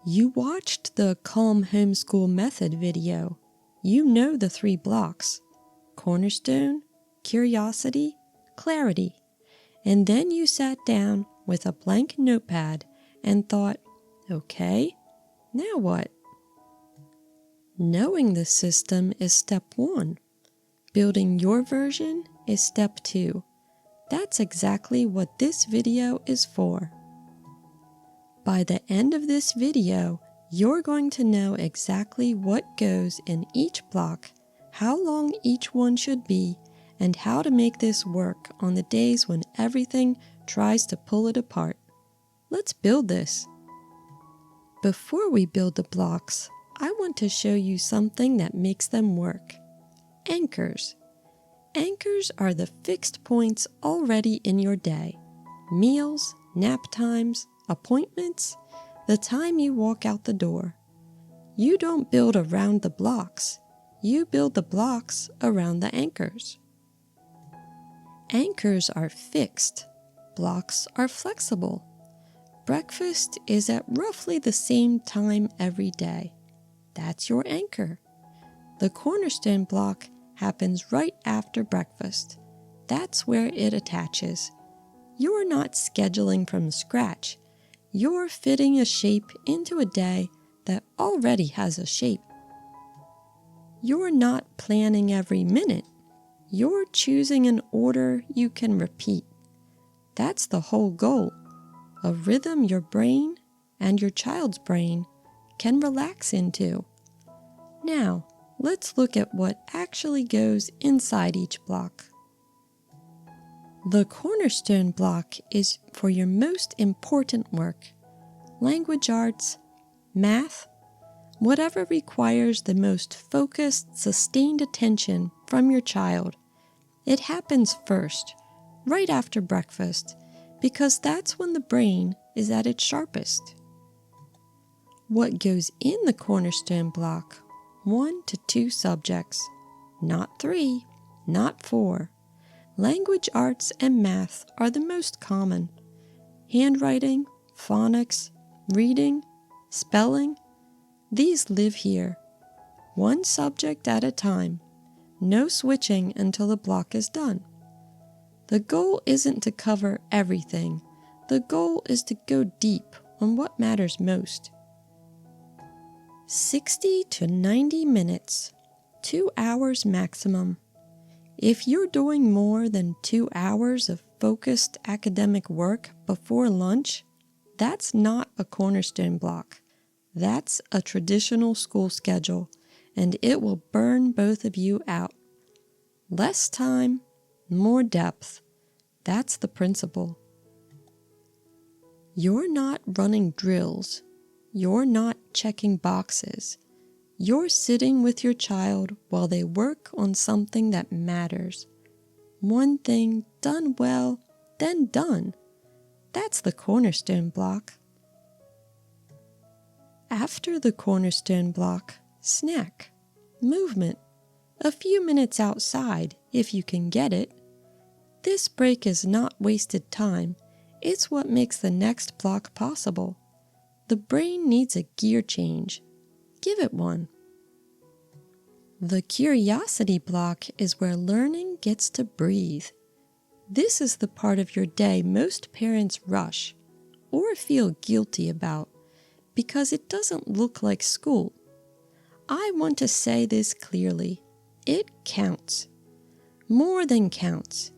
You watched the Calm Homeschool Method video. You know the 3 blocks: Cornerstone, Curiosity, Clarity. And then you sat down with a blank notepad and thought, okay, now what? Knowing the system is step 1. Building your version is step 2. That's exactly what this video is for. By the end of this video, you're going to know exactly what goes in each block, how long each one should be, and how to make this work on the days when everything tries to pull it apart. Let's build this. Before we build the blocks, I want to show you something that makes them work. Anchors. Anchors are the fixed points already in your day. Meals, nap times, appointments, the time you walk out the door. You don't build around the blocks. You build the blocks around the anchors. Anchors are fixed. Blocks are flexible. Breakfast is at roughly the same time every day. That's your anchor. The Cornerstone block happens right after breakfast. That's where it attaches. You're not scheduling from scratch. You're fitting a shape into a day that already has a shape. You're not planning every minute. You're choosing an order you can repeat. That's the whole goal, a rhythm your brain and your child's brain can relax into. Now, let's look at what actually goes inside each block. The Cornerstone block is for your most important work: language arts, math, whatever requires the most focused, sustained attention from your child. It happens first, right after breakfast, because that's when the brain is at its sharpest. What goes in the Cornerstone block? 1 to 2 subjects, not 3, not 4. Language arts and math are the most common. Handwriting, phonics, reading, spelling, these live here. 1 subject at a time. No switching until the block is done. The goal isn't to cover everything. The goal is to go deep on what matters most. 60 to 90 minutes, 2 hours maximum. If you're doing more than 2 hours of focused academic work before lunch, that's not a Cornerstone block. That's a traditional school schedule, and it will burn both of you out. Less time, more depth. That's the principle. You're not running drills. You're not checking boxes. You're sitting with your child while they work on something that matters. One thing done well, then done. That's the Cornerstone block. After the Cornerstone block, snack, movement, a few minutes outside if you can get it. This break is not wasted time. It's what makes the next block possible. The brain needs a gear change. Give it one. The Curiosity block is where learning gets to breathe. This is the part of your day most parents rush or feel guilty about because it doesn't look like school. I want to say this clearly. It counts. More than counts.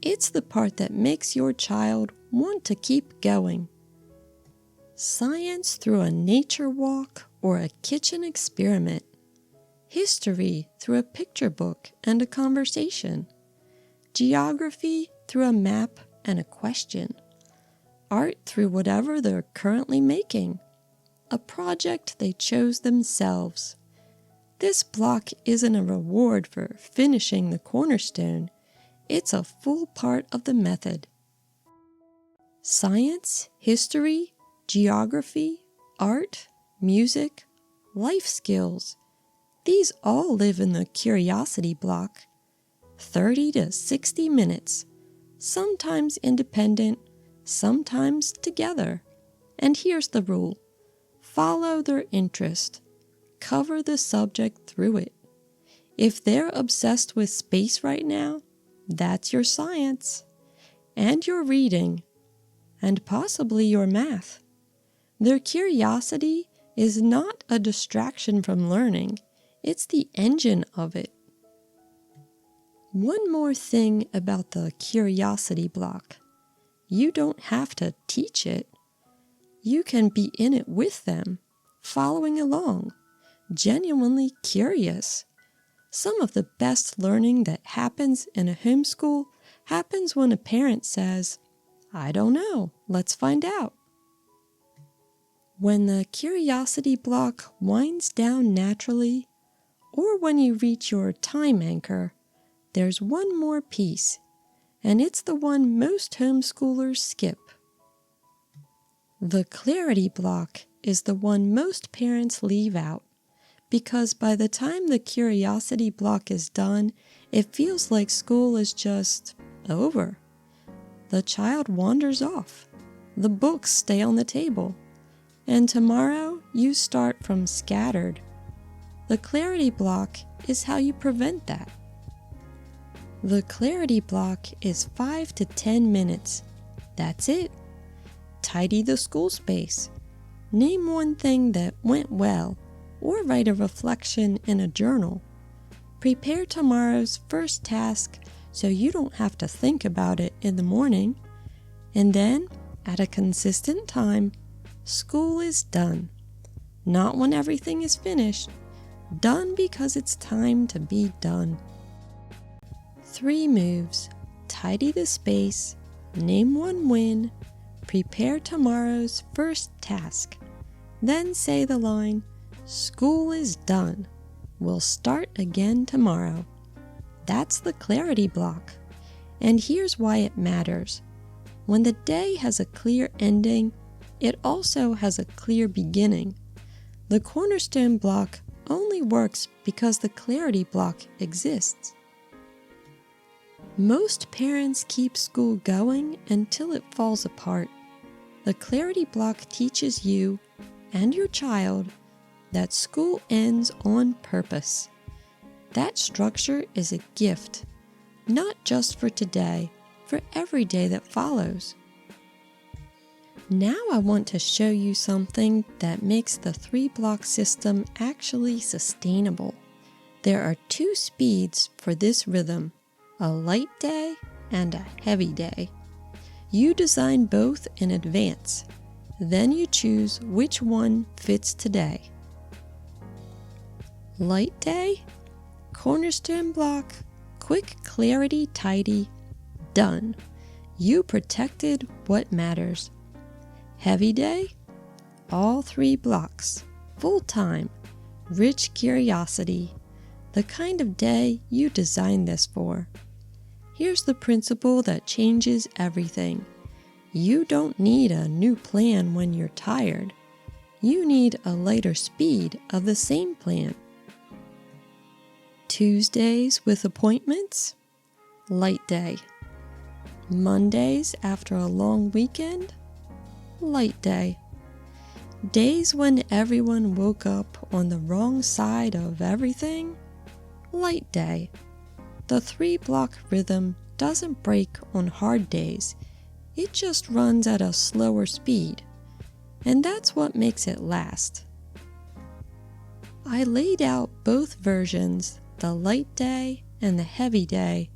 It's the part that makes your child want to keep going. Science through a nature walk or a kitchen experiment. History through a picture book and a conversation. Geography through a map and a question. Art through whatever they're currently making. A project they chose themselves. This block isn't a reward for finishing the Cornerstone. It's a full part of the method. Science, history, geography, art, music, life skills. These all live in the Curiosity block. 30 to 60 minutes, sometimes independent, sometimes together. And here's the rule. Follow their interest. Cover the subject through it. If they're obsessed with space right now, that's your science, and your reading, and possibly your math. Their curiosity is not a distraction from learning, it's the engine of it. One more thing about the curiosity block. You don't have to teach it. You can be in it with them, following along, genuinely curious. Some of the best learning that happens in a homeschool happens when a parent says, "I don't know, let's find out." When the curiosity block winds down naturally, or when you reach your time anchor, there's one more piece, and it's the one most homeschoolers skip. The clarity block is the one most parents leave out, because by the time the curiosity block is done, it feels like school is just over. The child wanders off, the books stay on the table, and tomorrow you start from scattered. The clarity block is how you prevent that. The clarity block is 5 to 10 minutes. That's it. Tidy the school space. Name one thing that went well, or write a reflection in a journal. Prepare tomorrow's first task so you don't have to think about it in the morning. And then, at a consistent time, school is done. Not when everything is finished. Done because it's time to be done. 3 moves. Tidy the space. Name one win. Prepare tomorrow's first task. Then say the line, "School is done. We'll start again tomorrow." That's the clarity block. And here's why it matters. When the day has a clear ending, it also has a clear beginning. The Cornerstone Block only works because the clarity block exists. Most parents keep school going until it falls apart. The clarity block teaches you and your child that school ends on purpose. That structure is a gift, not just for today, for every day that follows. Now I want to show you something that makes the 3-block system actually sustainable. There are 2 speeds for this rhythm, a light day and a heavy day. You design both in advance. Then you choose which one fits today. Light day, Cornerstone Block, quick, clarity, tidy, done. You protected what matters. Heavy day, all 3 blocks, full time, rich curiosity, the kind of day you designed this for. Here's the principle that changes everything. You don't need a new plan when you're tired. You need a lighter speed of the same plan. Tuesdays with appointments, light day. Mondays after a long weekend, light day. Days when everyone woke up on the wrong side of everything, light day. The 3-block rhythm doesn't break on hard days. It just runs at a slower speed. And that's what makes it last. I laid out both versions, the light day and the heavy day,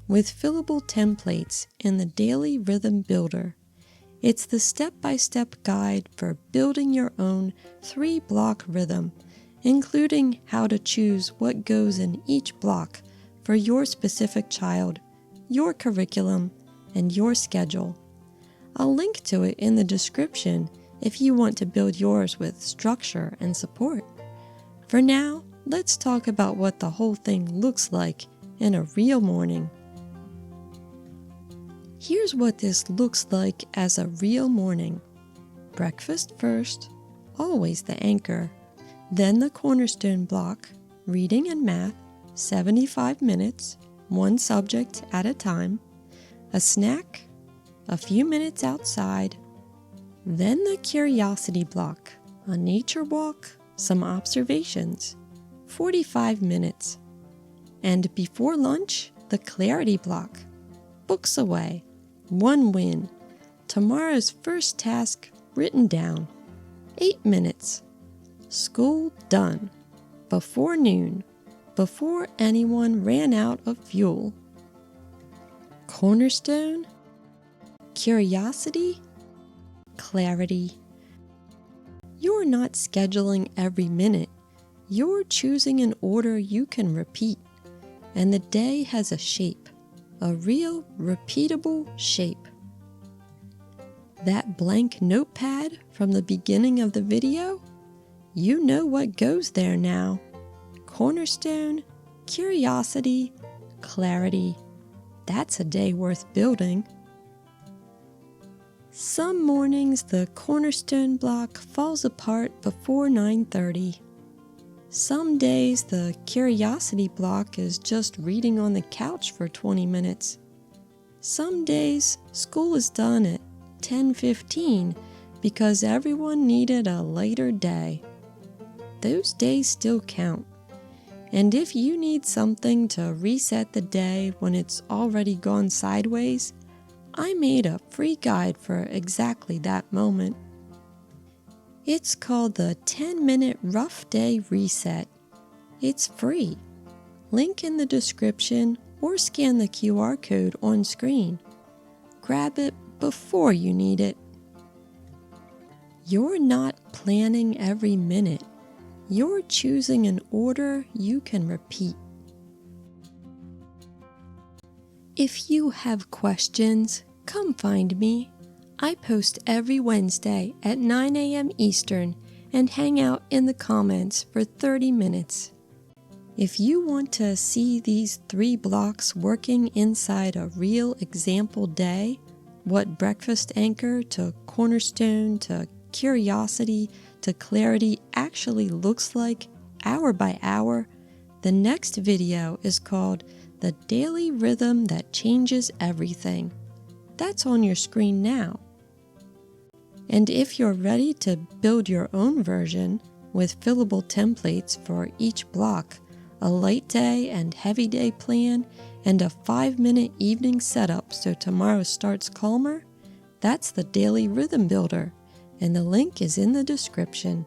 with fillable templates in the Daily Rhythm Builder. It's the step-by-step guide for building your own 3-block rhythm, including how to choose what goes in each block for your specific child, your curriculum, and your schedule. I'll link to it in the description if you want to build yours with structure and support. For now, let's talk about what the whole thing looks like in a real morning. Here's what this looks like as a real morning. Breakfast first, always the anchor. Then the Cornerstone Block, reading and math, 75 minutes, one subject at a time. A snack, a few minutes outside. Then the Curiosity Block, a nature walk, some observations, 45 minutes. And before lunch, the clarity block. Books away, 1 win. Tomorrow's first task written down, 8 minutes. School done. Before noon, before anyone ran out of fuel. Cornerstone, curiosity, clarity. You're not scheduling every minute. You're choosing an order you can repeat. And the day has a shape, a real, repeatable shape. That blank notepad from the beginning of the video, you know what goes there now. Cornerstone, curiosity, clarity. That's a day worth building. Some mornings the cornerstone block falls apart before 9:30. Some days the curiosity block is just reading on the couch for 20 minutes. Some days school is done at 10:15 because everyone needed a later day. Those days still count. And if you need something to reset the day when it's already gone sideways, I made a free guide for exactly that moment. It's called the 10-Minute Rough Day Reset. It's free. Link in the description or scan the QR code on screen. Grab it before you need it. You're not planning every minute. You're choosing an order you can repeat. If you have questions, come find me. I post every Wednesday at 9 a.m. Eastern and hang out in the comments for 30 minutes. If you want to see these 3 blocks working inside a real example day, what breakfast anchor to cornerstone to curiosity to clarity actually looks like hour by hour, the next video is called The Daily Rhythm That Changes Everything. That's on your screen now. And if you're ready to build your own version with fillable templates for each block, a light day and heavy day plan, and a 5-minute evening setup so tomorrow starts calmer, that's the Daily Rhythm Builder, and the link is in the description.